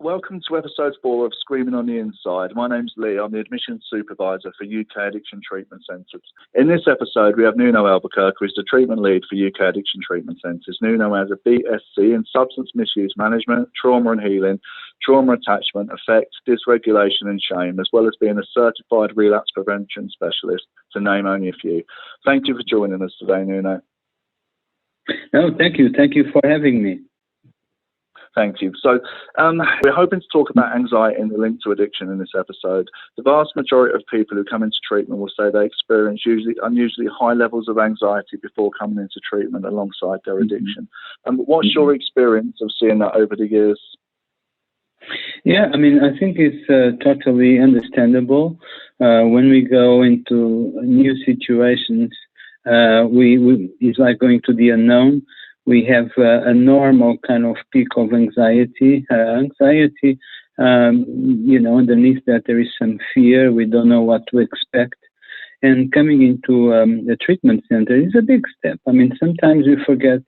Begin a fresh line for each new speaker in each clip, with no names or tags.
Welcome to episode 4 of Screaming on the Inside. My name's Lee. I'm the admissions supervisor for UK Addiction Treatment Centres. In this episode, we have Nuno Alburquerque, who's the treatment lead for UK Addiction Treatment Centres. Nuno has a BSc in Substance Misuse Management, Trauma and Healing, Trauma Attachment, Effect, Dysregulation and Shame, as well as being a Certified Relapse Prevention Specialist, to name only a few. Thank you for joining us today, Nuno.
No, thank you. Thank you for having me.
Thank you. So we're hoping to talk about anxiety and the link to addiction in this episode. The vast majority of people who come into treatment will say they experience unusually high levels of anxiety before coming into treatment alongside their addiction. What's your experience of seeing that over the years?
Yeah, I mean, I think it's totally understandable. When we go into new situations, it's like going to the unknown. We have a normal kind of peak of anxiety. Underneath that there is some fear. We don't know what to expect. And coming into the treatment center is a big step. I mean, sometimes we forget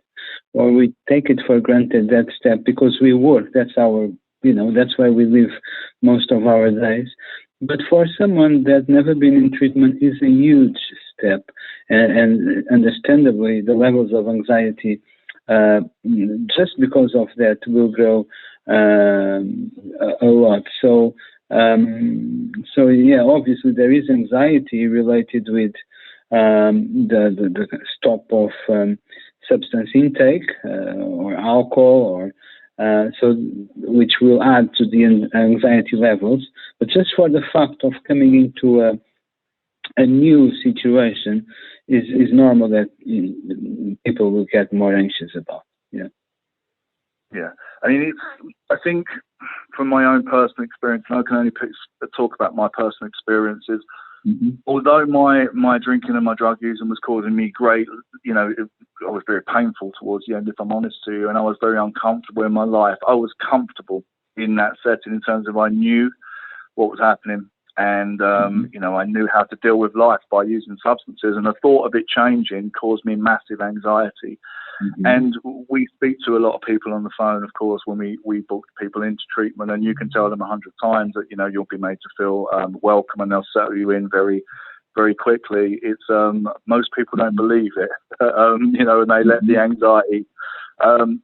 or we take it for granted, that step, because we work. That's our, that's why we live most of our days. But for someone that's never been in treatment, is a huge step. And understandably, the levels of anxiety just because of that will grow a lot. So yeah, obviously there is anxiety related with the stop of substance intake or alcohol, or which will add to the anxiety levels. But just for the fact of coming into a new situation is normal that people will get more anxious about.
Yeah. I mean, I think from my own personal experience, and I can only talk about my personal experiences, although my drinking and my drug using was causing me great, it was very painful towards the end, if I'm honest to you, and I was very uncomfortable in my life. I was comfortable in that setting in terms of I knew what was happening. And, I knew how to deal with life by using substances, and the thought of it changing caused me massive anxiety. And we speak to a lot of people on the phone, of course, when we book people into treatment, and you can tell them 100 times that, you'll be made to feel welcome, and they'll settle you in very, very quickly. It's most people don't believe it, and they let the anxiety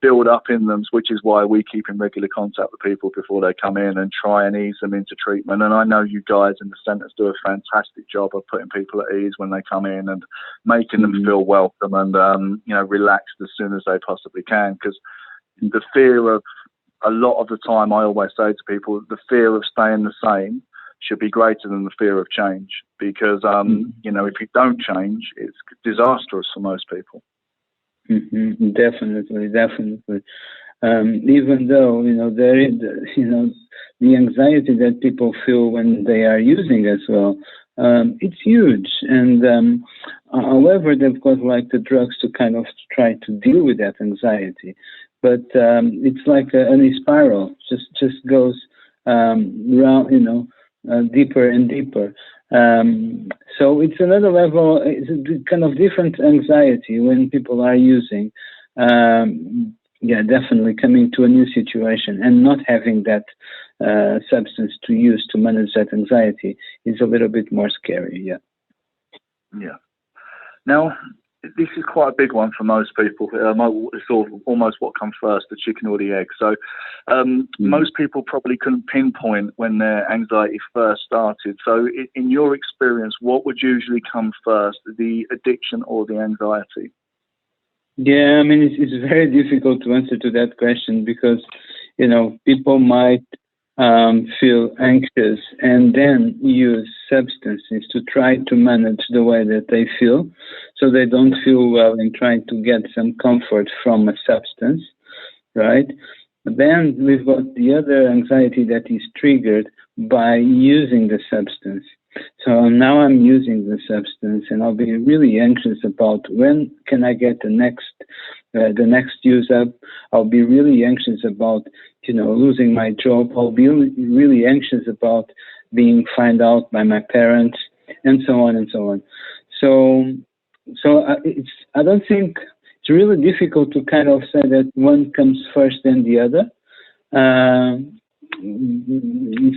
build up in them, which is why we keep in regular contact with people before they come in and try and ease them into treatment. And I know you guys in the centres do a fantastic job of putting people at ease when they come in and making them feel welcome and relaxed as soon as they possibly can, because the fear of, a lot of the time, I always say to people, the fear of staying the same should be greater than the fear of change, because if you don't change, it's disastrous for most people.
Definitely. Even though there is the anxiety that people feel when they are using as well, it's huge. And however, they've got like the drugs to kind of try to deal with that anxiety, but it's like a spiral, just goes round, deeper and deeper. So it's another level, it's a kind of different anxiety when people are using, definitely coming to a new situation and not having that substance to use to manage that anxiety is a little bit more scary,
Yeah. Now, this is quite a big one for most people. It's almost what comes first, the chicken or the egg. So most people probably couldn't pinpoint when their anxiety first started. So in your experience, what would usually come first, the addiction or the anxiety?
Yeah, I mean, it's very difficult to answer to that question because, people might feel anxious and then use substances to try to manage the way that they feel, so they don't feel well and trying to get some comfort from a substance, right? But then we've got the other anxiety that is triggered by using the substance. So now I'm using the substance and I'll be really anxious about when can I get the next use up. I'll be really anxious about, losing my job. I'll be really anxious about being found out by my parents, and so on and so on. So I don't think it's really difficult to kind of say that one comes first than the other.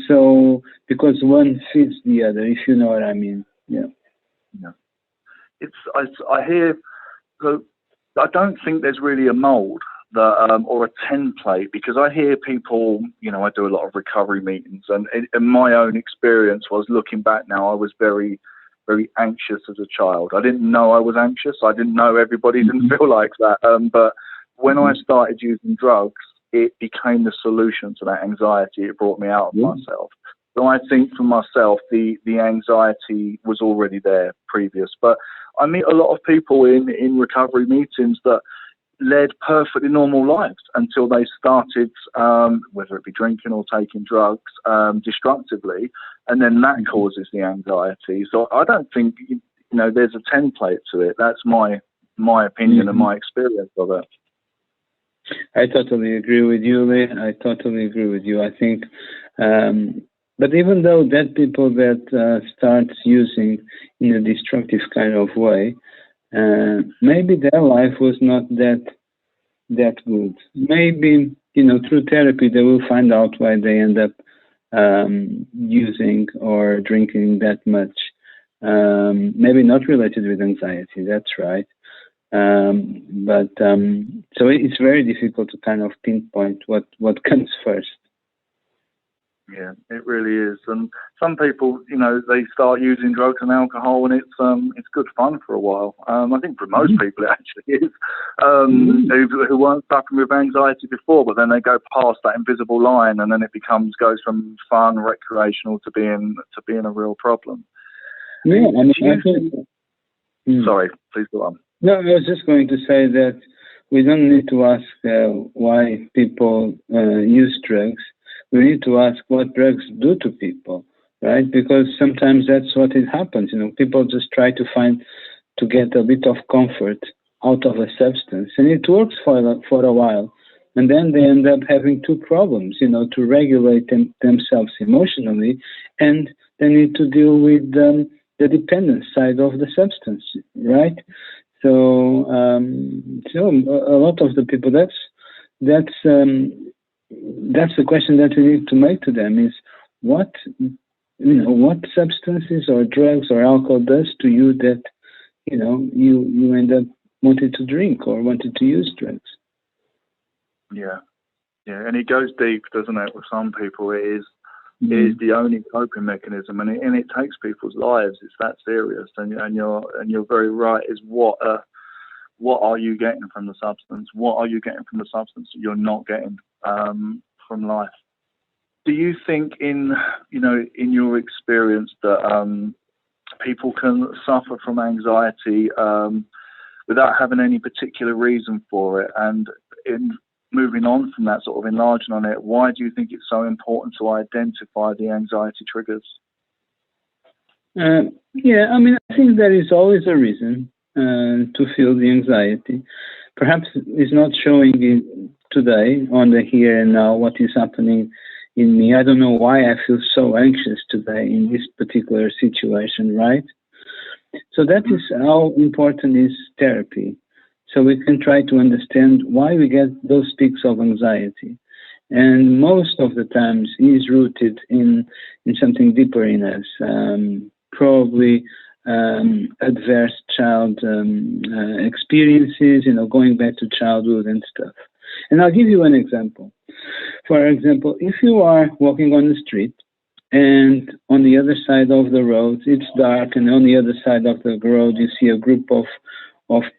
So because one fits the other, if you know what I mean. Yeah.
I hear. So I don't think there's really a mold that or a template, because I hear people. I do a lot of recovery meetings, and my own experience was, looking back now, I was very, very anxious as a child. I didn't know I was anxious. I didn't know everybody didn't feel like that. But when I started using drugs, it became the solution to that anxiety. It brought me out of myself. So I think for myself, the anxiety was already there previous. But I meet a lot of people in recovery meetings that led perfectly normal lives until they started, whether it be drinking or taking drugs, destructively, and then that causes the anxiety. So I don't think there's a template to it. That's my opinion and my experience of it.
I totally agree with you, Lee. I totally agree with you. I think, but even though that people that start using in a destructive kind of way, maybe their life was not that good. Maybe through therapy they will find out why they end up using or drinking that much. Maybe not related with anxiety. That's right. But so it's very difficult to kind of pinpoint what comes first.
Yeah, it really is. And some people, they start using drugs and alcohol, and it's good fun for a while. I think for most people it actually is, who weren't suffering with anxiety before, but then they go past that invisible line, and then it goes from fun, recreational to being a real problem.
Yeah,
Sorry, please go on.
No, I was just going to say that we don't need to ask why people use drugs. We need to ask what drugs do to people, right? Because sometimes that's what it happens. People just try to get a bit of comfort out of a substance, and it works for a while, and then they end up having two problems. To regulate themselves emotionally, and they need to deal with the dependent side of the substance, right? So, a lot of the people, that's the question that we need to make to them is what substances or drugs or alcohol does to you that you end up wanting to drink or wanted to use drugs.
Yeah, and it goes deep, doesn't it? With some people, it is the only coping mechanism, and it takes people's lives. It's that serious, and you're very right. Is what are you getting from the substance? What are you getting from the substance that you're not getting from life? Do you think, in your experience, that people can suffer from anxiety without having any particular reason for it? And in moving on from that, sort of enlarging on it, why do you think it's so important to identify the anxiety triggers?
I think there is always a reason to feel the anxiety. Perhaps it's not showing it today on the here and now, what is happening in me. I don't know why I feel so anxious today in this particular situation, right? So that is how important is therapy. So we can try to understand why we get those peaks of anxiety. And most of the times is rooted in something deeper in us, probably adverse child experiences, going back to childhood and stuff. And I'll give you an example. For example, if you are walking on the street and on the other side of the road it's dark, and on the other side of the road you see a group of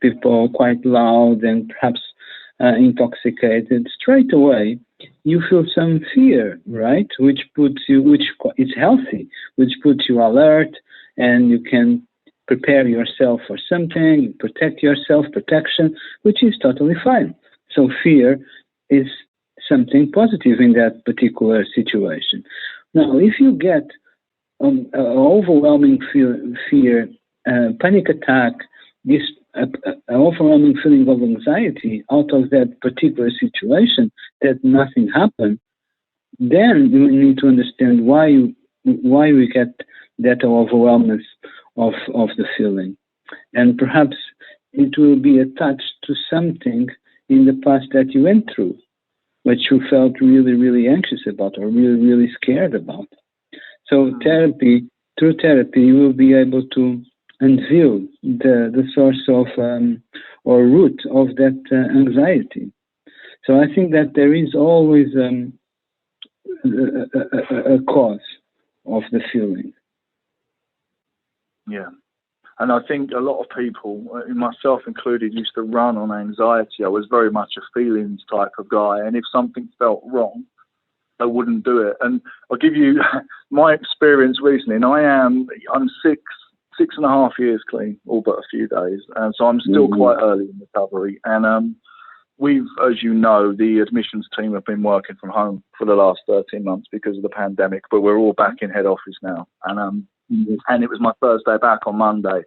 people quite loud and perhaps intoxicated, straight away you feel some fear, right? Which is healthy, which puts you alert, and you can prepare yourself for something, protect yourself, protection, which is totally fine. So fear is something positive in that particular situation. Now, if you get an overwhelming fear, panic attack, this overwhelming feeling of anxiety out of that particular situation, that nothing happened, then you need to understand why we get that overwhelmness of the feeling. And perhaps it will be attached to something in the past that you went through. what you felt really, really anxious about or really, really scared about. So through therapy, you will be able to unveil the source of or root of that anxiety. So I think that there is always a cause of the feeling.
Yeah. And I think a lot of people, myself included, used to run on anxiety. I was very much a feelings type of guy. And if something felt wrong, I wouldn't do it. And I'll give you my experience recently. And I'm 6.5 years clean, all but a few days. And so I'm still quite early in recovery. And we've, as you know, the admissions team have been working from home for the last 13 months because of the pandemic, but we're all back in head office now. And it was my first day back on Monday.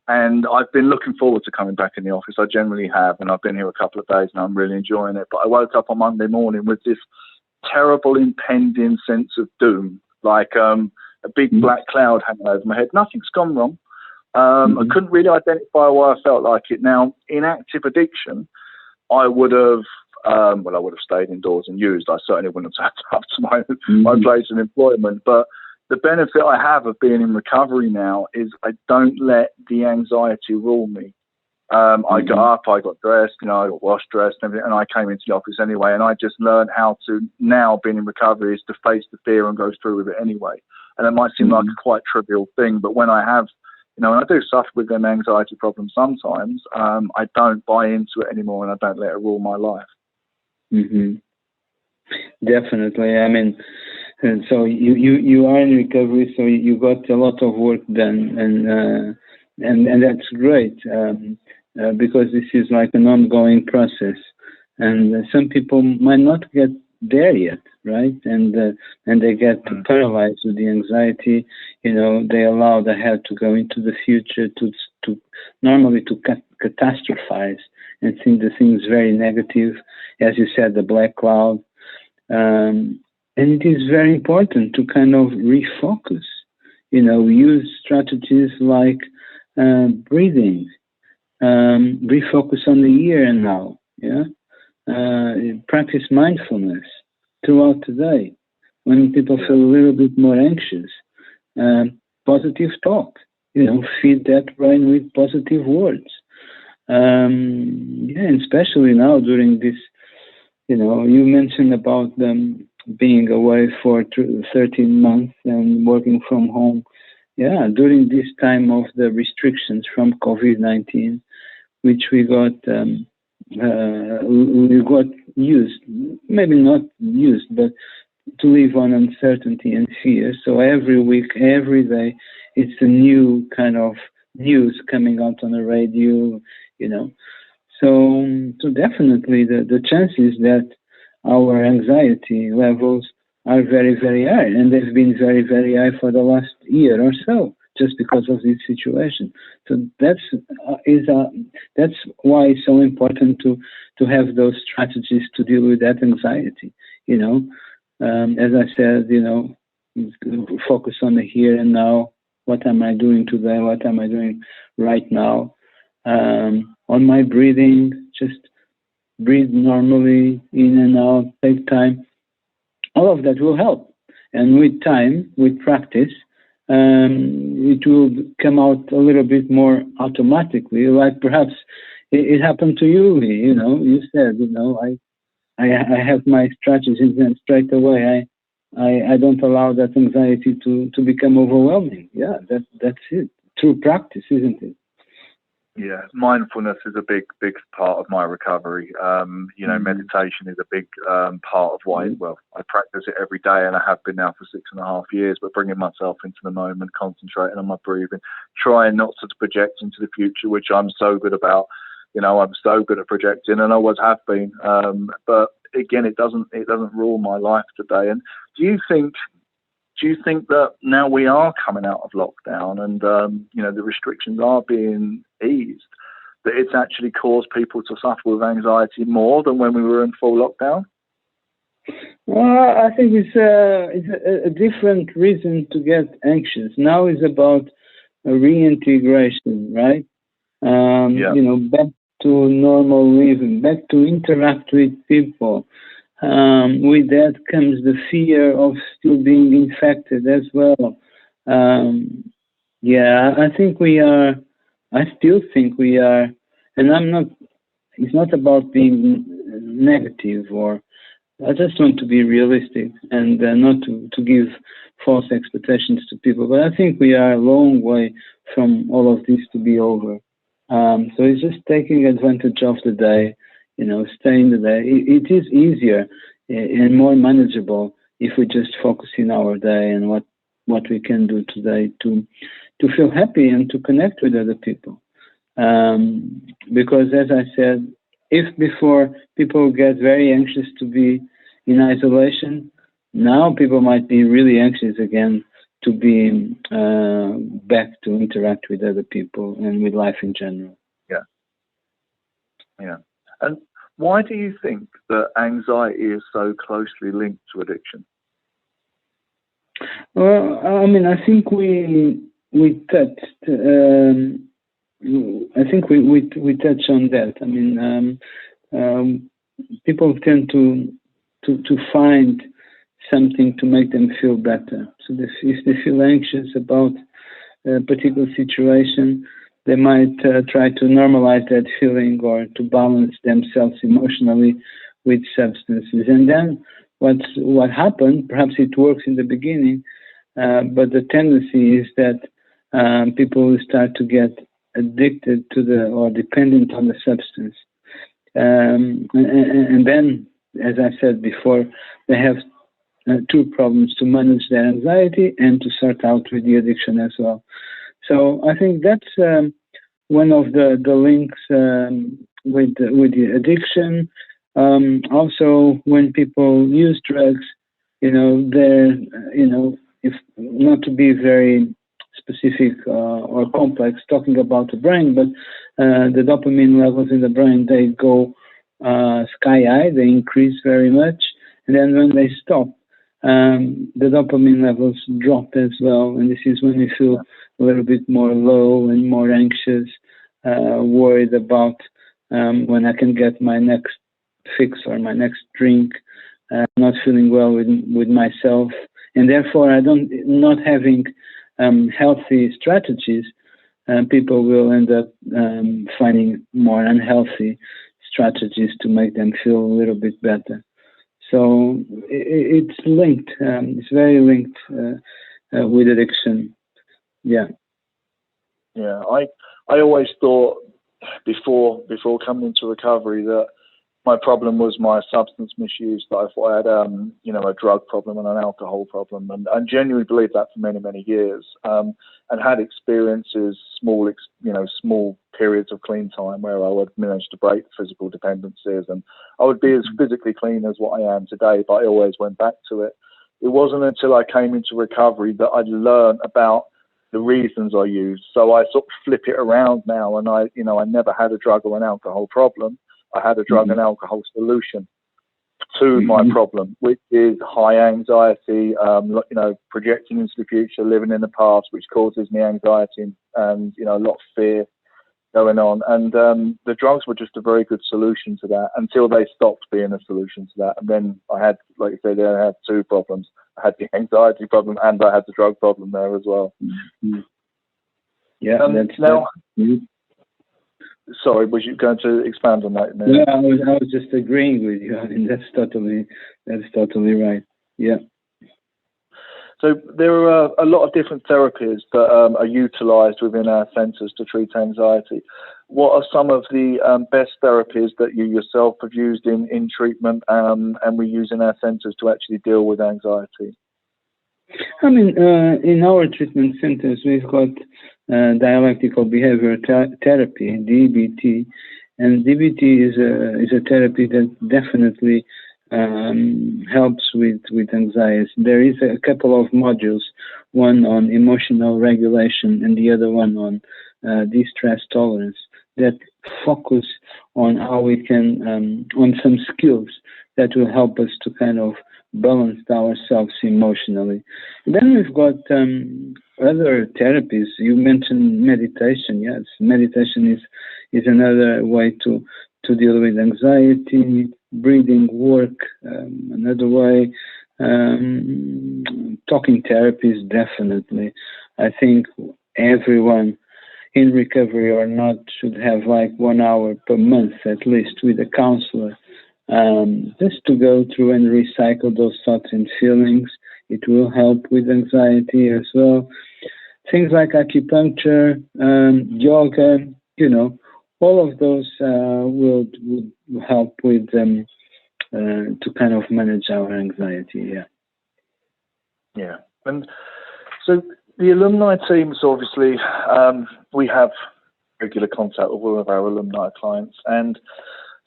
And I've been looking forward to coming back in the office. I generally have. And I've been here a couple of days and I'm really enjoying it. But I woke up on Monday morning with this terrible impending sense of doom, like a big black cloud hanging over my head. Nothing's gone wrong. I couldn't really identify why I felt like it. Now, in active addiction, I would have stayed indoors and used. I certainly wouldn't have sat up to my place of employment. But the benefit I have of being in recovery now is I don't let the anxiety rule me. I got up, I got dressed, I got washed, dressed, and everything, and I came into the office anyway. And I just learned how to, now being in recovery, is to face the fear and go through with it anyway. And it might seem like a quite trivial thing, but when I have, when I do suffer with them anxiety problems sometimes, I don't buy into it anymore and I don't let it rule my life.
Definitely. I mean, and so you are in recovery, so you got a lot of work done, and that's great, because this is like an ongoing process, and some people might not get there yet, right? And they get paralyzed with the anxiety. They allow the head to go into the future, to normally to catastrophize and think the things very negative, as you said, the black cloud. And it is very important to kind of refocus, use strategies like breathing, refocus on the here and now, practice mindfulness throughout the day. When people feel a little bit more anxious, positive talk, feed that brain with positive words. And especially now during this, you mentioned about them being away for 13 months and working from home. Yeah, during this time of the restrictions from COVID-19, which we got used, maybe not used, but to live on uncertainty and fear. So every week, every day, it's a new kind of news coming out on the radio, So definitely the chances that our anxiety levels are very, very high, and they've been very, very high for the last year or so, just because of this situation. So that's why it's so important to have those strategies to deal with that anxiety. As I said, focus on the here and now. What am I doing today? What am I doing right now? On my breathing, just breathe normally, in and out, take time. All of that will help. And with time, with practice, it will come out a little bit more automatically, like perhaps it happened to you, you said, I have my strategies and straight away I don't allow that anxiety to become overwhelming. Yeah, that's it. Through practice, isn't it?
Yeah, mindfulness is a big part of my recovery. Meditation is a big part of why. Well, I practice it every day, and I have been now for 6.5 years. But bringing myself into the moment, concentrating on my breathing, trying not to project into the future, which I'm so good about. I'm so good at projecting, and I always have been. But again, it doesn't rule my life today. And do you think that now we are coming out of lockdown and the restrictions are being eased, that it's actually caused people to suffer with anxiety more than when we were in full lockdown?
Well, I think it's a different reason to get anxious. Now it's about a reintegration, right? Back to normal living, back to interact with people, with that comes the fear of still being infected as well. Yeah, I still think we are, and it's not about being negative, or I just want to be realistic and not to give false expectations to people, but I think we are a long way from all of this to be over. So it's just taking advantage of the day, staying the day. It is easier and more manageable if we just focus in our day and what we can do today to feel happy and to connect with other people. Because as I said, if before people get very anxious to be in isolation, now people might be really anxious again to be back to interact with other people and with life in general.
Yeah. And why do you think that anxiety is so closely linked to addiction?
Well, I think we touched. I think we touch on that. People tend to find something to make them feel better. So if they feel anxious about a particular situation, they might try to normalize that feeling or to balance themselves emotionally with substances. And then what happened, perhaps it works in the beginning, but the tendency is that people will start to get addicted to or dependent on the substance. And then, as I said before, they have two problems: to manage their anxiety and to sort out with the addiction as well. So I think that's one of the links with the addiction. Also, when people use drugs, they're, if not to be very specific or complex, talking about the brain, but the dopamine levels in the brain, they go sky high, they increase very much, and then when they stop, the dopamine levels drop as well, and this is when you feel a little bit more low and more anxious, worried about when I can get my next fix or my next drink, not feeling well with myself, and therefore not having healthy strategies. People will end up finding more unhealthy strategies to make them feel a little bit better. So it's linked. It's very linked with addiction. Yeah.
Yeah, I always thought before coming into recovery that my problem was my substance misuse, that I thought I had a drug problem and an alcohol problem, and I genuinely believed that for many years, and had experiences, small periods of clean time where I would manage to break physical dependencies, and I would be as physically clean as what I am today, but I always went back to it. It wasn't until I came into recovery that I'd learned about the reasons I used. So I sort of flip it around now, and I never had a drug or an alcohol problem. I had a drug and alcohol solution to my problem, which is high anxiety, projecting into the future, living in the past, which causes me anxiety and a lot of fear going on. And the drugs were just a very good solution to that until they stopped being a solution to that. And then I had, like you said, I had two problems. I had the anxiety problem and I had the drug problem there as well.
Yeah.
Sorry, was you going to expand on that?
No, I was just agreeing with you. I mean, that's totally right. Yeah.
So there are a lot of different therapies that are utilised within our centres to treat anxiety. What are some of the best therapies that you yourself have used in treatment and we use in our centres to actually deal with anxiety?
I mean, in our treatment centres, we've got dialectical behavioral therapy, DBT, and DBT is a therapy that definitely helps with anxiety. There is a couple of modules, one on emotional regulation and the other one on distress tolerance, that focus on how we can, on some skills that will help us to kind of balance ourselves emotionally. And then we've got other therapies. You mentioned meditation. Yes, meditation is another way to deal with anxiety. breathing work another way. Talking therapies, definitely. I think everyone in recovery or not should have like 1 hour per month at least with a counselor, just to go through and recycle those thoughts and feelings. It will help with anxiety as well. Things like acupuncture, yoga, all of those will help with to kind of manage our anxiety.
Yeah. And so the alumni teams, obviously, we have regular contact with all of our alumni clients, and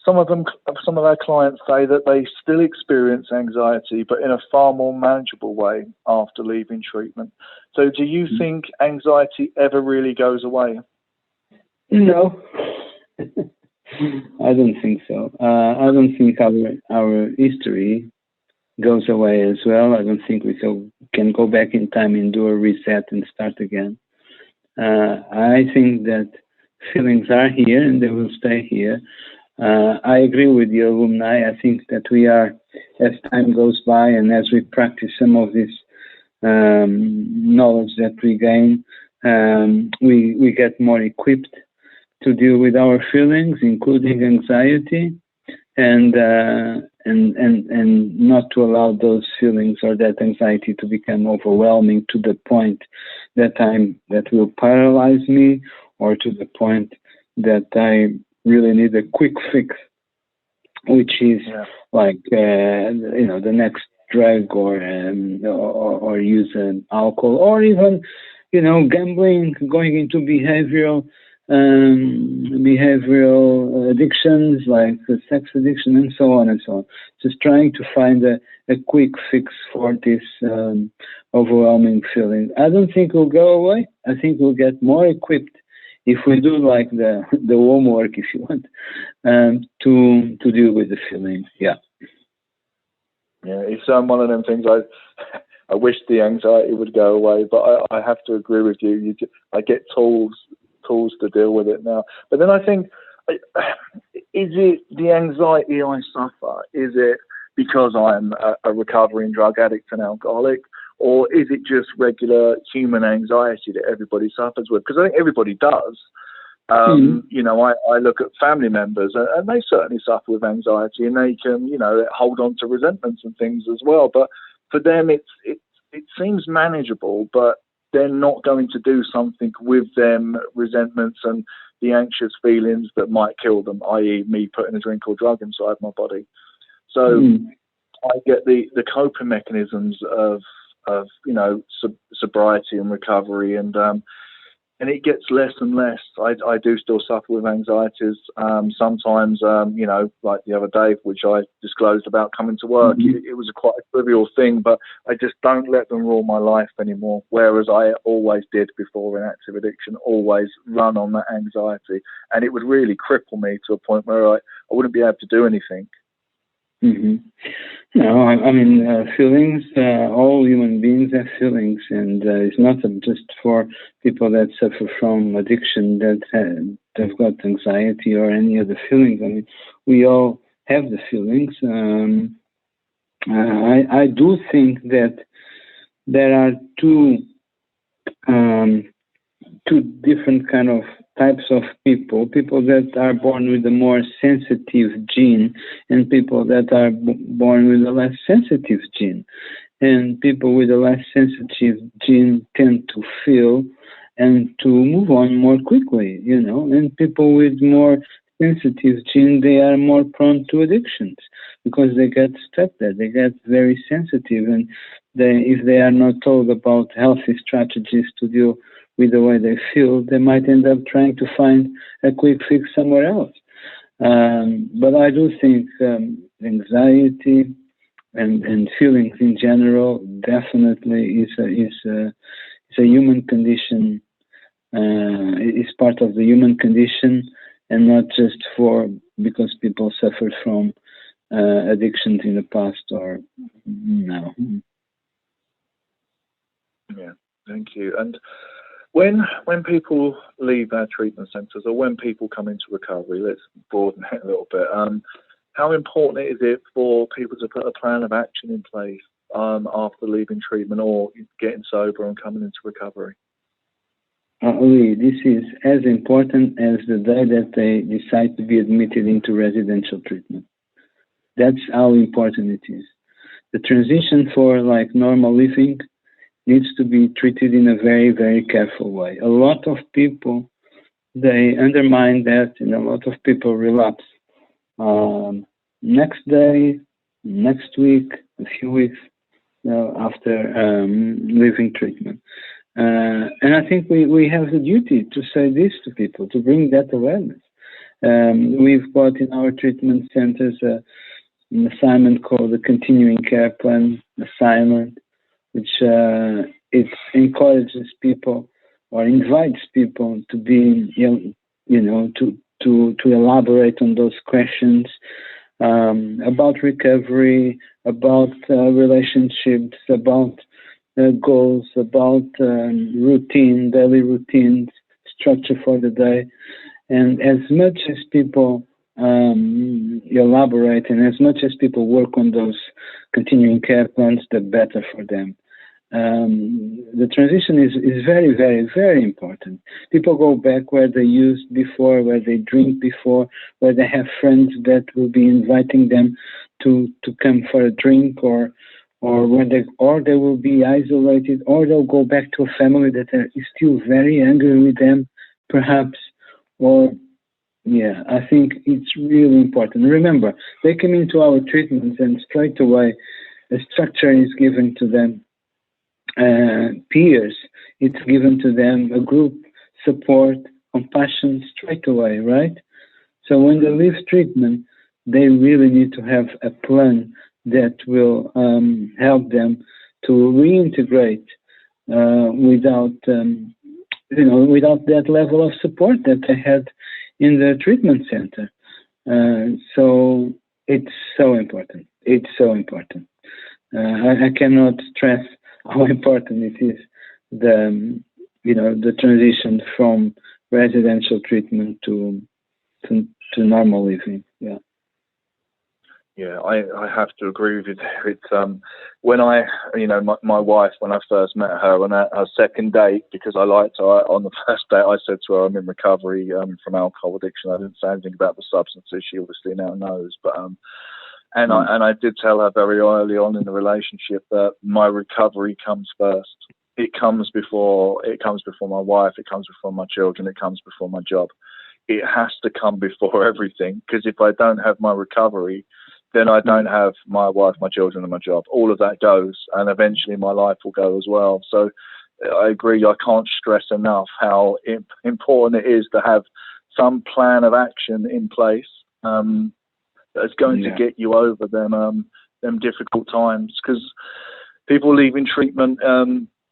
some of our clients say that they still experience anxiety, but in a far more manageable way after leaving treatment. So do you think anxiety ever really goes away?
No, I don't think so. I don't think our history goes away as well. I don't think we can go back in time and do a reset and start again. I think that feelings are here and they will stay here. I agree with the alumni. I think that we are, as time goes by and as we practice some of this knowledge that we gain, we get more equipped to deal with our feelings, including anxiety, and not to allow those feelings or that anxiety to become overwhelming to the point that will paralyze me, or to the point that I really need a quick fix, which is like the next drug or use alcohol, or even gambling, going into behavioral addictions like sex addiction and so on and so on. Just trying to find a quick fix for this overwhelming feeling. I don't think it will go away. I think we'll get more equipped if we do like the homework, if you want, to deal with the feeling. Yeah,
it's one of them things. I wish the anxiety would go away, but I have to agree with you. I get tools to deal with it now. But then I think, is it the anxiety I suffer? Is it because I'm a recovering drug addict and alcoholic? Or is it just regular human anxiety that everybody suffers with? Because I think everybody does. I look at family members and they certainly suffer with anxiety, and they can, hold on to resentments and things as well. But for them, it seems manageable, but they're not going to do something with them resentments and the anxious feelings that might kill them, i.e. me putting a drink or drug inside my body. So I get the coping mechanisms of sobriety and recovery, and it gets less and less. I do still suffer with anxieties. Sometimes, like the other day, which I disclosed about coming to work, it was quite a trivial thing, but I just don't let them rule my life anymore. Whereas I always did before in active addiction, always run on that anxiety. And it would really cripple me to a point where I wouldn't be able to do anything.
No, I mean, feelings, all human beings have feelings, and it's not just for people that suffer from addiction that have got anxiety or any other feelings. I mean, we all have the feelings. I do think that there are two different kind of types of people that are born with a more sensitive gene and people that are born with a less sensitive gene. And people with a less sensitive gene tend to feel and to move on more quickly, and people with more sensitive gene, they are more prone to addictions because they get stuck there. They get very sensitive, and if they are not told about healthy strategies to deal with the way they feel, they might end up trying to find a quick fix somewhere else. But I do think anxiety and feelings in general definitely is a human condition. It's part of the human condition, and not just because people suffered from addictions in the past or no.
Yeah, thank you. And when people leave our treatment centres, or when people come into recovery, let's broaden it a little bit. how important is it for people to put a plan of action in place after leaving treatment or getting sober and coming into recovery?
Lee, this is as important as the day that they decide to be admitted into residential treatment. That's how important it is. The transition for like normal living needs to be treated in a very, very careful way. A lot of people, they undermine that, and a lot of people relapse. Next day, next week, a few weeks after leaving treatment. And I think we have the duty to say this to people, to bring that awareness. We've got in our treatment centers an assignment called the Continuing Care Plan assignment, which it encourages people or invites people to be, to elaborate on those questions about recovery, about relationships, about goals, about routine, daily routines, structure for the day. And as much as people elaborate and as much as people work on those continuing care plans, the better for them. The transition is very, very, very important. People go back where they used before, where they drink before, where they have friends that will be inviting them to come for a drink, or they will be isolated, or they'll go back to a family that is still very angry with them, perhaps. Or, yeah, I think it's really important. Remember, they come into our treatments and straight away a structure is given to them. Peers, it's given to them, a group, support, compassion straight away, right? So when they leave treatment, they really need to have a plan that will help them to reintegrate without that level of support that they had in the treatment center. So it's so important. It's so important. I cannot stress how important it is, the transition from residential treatment to normal living. Yeah.
Yeah, I have to agree with you there. It's when my wife, when I first met her on her second date, because I liked her, on the first date I said to her, I'm in recovery from alcohol addiction. I didn't say anything about the substances. She obviously now knows, but and I did tell her very early on in the relationship that my recovery comes first. It comes before my wife. It comes before my children. It comes before my job. It has to come before everything, because if I don't have my recovery, then I don't have my wife, my children, and my job. All of that goes, and eventually my life will go as well. So I agree. I can't stress enough how important it is to have some plan of action in place that's going to get you over them difficult times. Because people leaving treatment,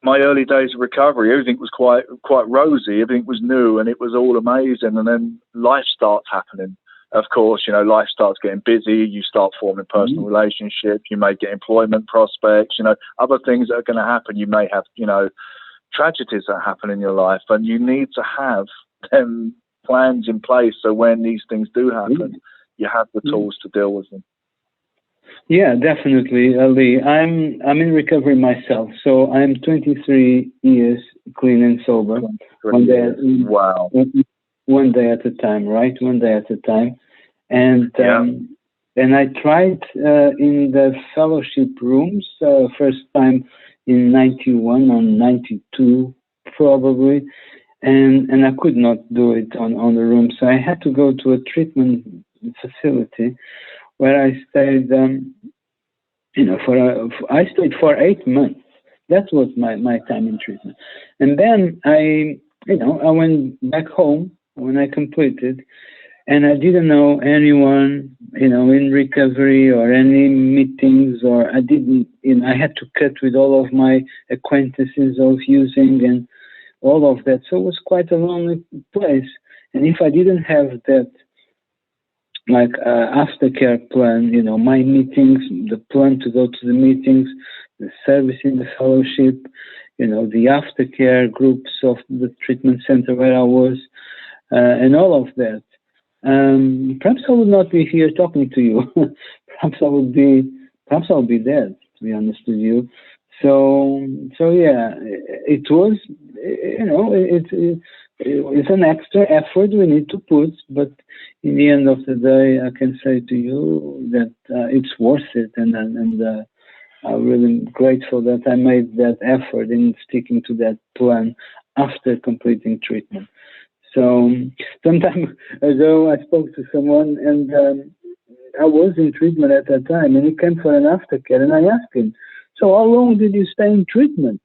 my early days of recovery, everything was quite rosy. Everything was new, and it was all amazing. And then life starts happening. Of course, life starts getting busy. You start forming personal relationships. You may get employment prospects. Other things that are going to happen. You may have, tragedies that happen in your life, and you need to have them plans in place so when these things do happen, you have the tools to deal with them.
Yeah, definitely, Ali. I'm in recovery myself, so I'm 23 years clean and sober.
Wow.
One day at a time, right? One day at a time. And I tried in the fellowship rooms first time in 91 or 92 probably, and I could not do it on the room, so I had to go to a treatment facility where I stayed. I stayed for 8 months. That was my time in treatment, and then I went back home when I completed, and I didn't know anyone, in recovery or any meetings, or I had to cut with all of my acquaintances of using and all of that. So it was quite a lonely place. And if I didn't have that, aftercare plan, my meetings, the plan to go to the meetings, the service in the fellowship, the aftercare groups of the treatment center where I was, and all of that, perhaps I would not be here talking to you. perhaps I'll be dead, to be honest with you. So yeah, it was, it's an extra effort we need to put, but in the end of the day, I can say to you that it's worth it, and I'm really grateful that I made that effort in sticking to that plan after completing treatment. So some time ago, I spoke to someone, and I was in treatment at that time, and he came for an aftercare, and I asked him, so how long did you stay in treatment?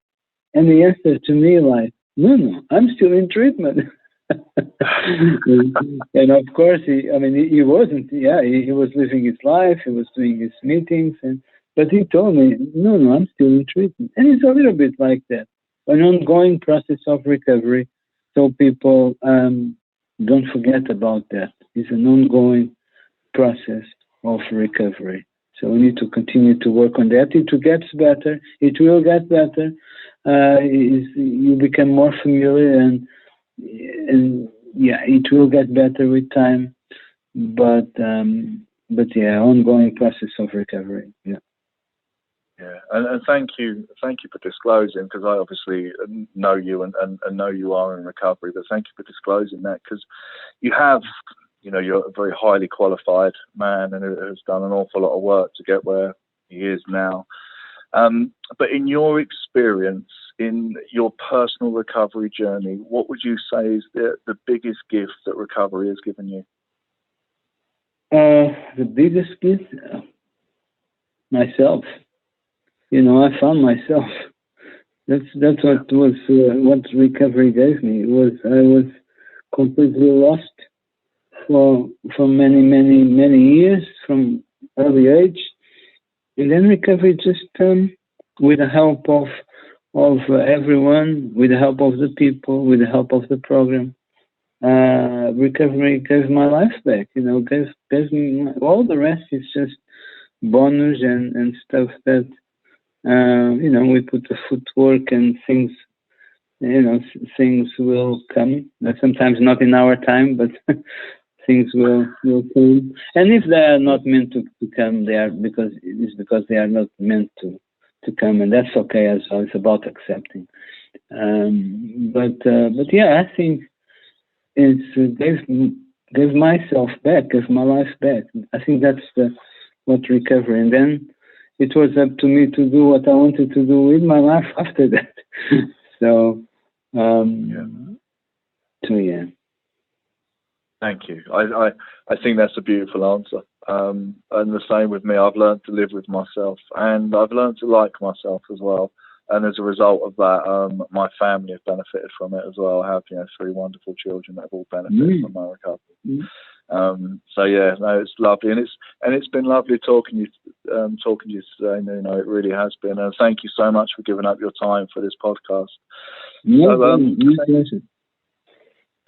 And he answered to me like, no, I'm still in treatment. And of course, he wasn't, he was living his life, he was doing his meetings, but he told me, no, I'm still in treatment. And it's a little bit like that, an ongoing process of recovery. So people don't forget about that. It's an ongoing process of recovery. So we need to continue to work on that. It gets better. It will get better. You become more familiar, and it will get better with time. But ongoing process of recovery. Yeah.
Yeah, and thank you for disclosing, because I obviously know you and know you are in recovery. But thank you for disclosing that, because you have. You're a very highly qualified man and has done an awful lot of work to get where he is now. But in your experience, in your personal recovery journey, what would you say is the biggest gift that recovery has given you?
The biggest gift? Myself. I found myself. That's what recovery gave me. I was completely lost for many years, from early age, and then recovery just with the help of everyone, with the help of the people, with the help of the program. Recovery gave my life back. Gave me all the rest is just bonus and stuff that we put the footwork and things. Things will come. Sometimes not in our time, but. Things will come, and if they are not meant to come, because they are not meant to come, and that's okay as well. It's about accepting. But I think it's gave myself back, gave my life back. I think that's what recovery, and then it was up to me to do what I wanted to do with my life after that. So yeah.
Thank you. I think that's a beautiful answer. And the same with me. I've learned to live with myself, and I've learned to like myself as well. And as a result of that, my family have benefited from it as well. I have, 3 wonderful children that have all benefited from my recovery. So yeah, no, it's lovely, and it's been lovely talking to you today, Nuno. It really has been. And thank you so much for giving up your time for this podcast.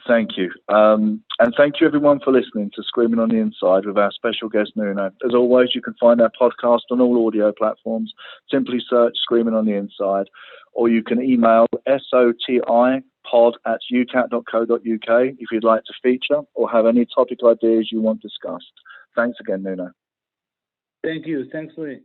Thank you. And thank you, everyone, for listening to Screaming on the Inside with our special guest, Nuno. As always, you can find our podcast on all audio platforms. Simply search Screaming on the Inside, or you can email sotipod@ukat.co.uk if you'd like to feature or have any topic ideas you want discussed. Thanks again, Nuno.
Thank you. Thanks for it.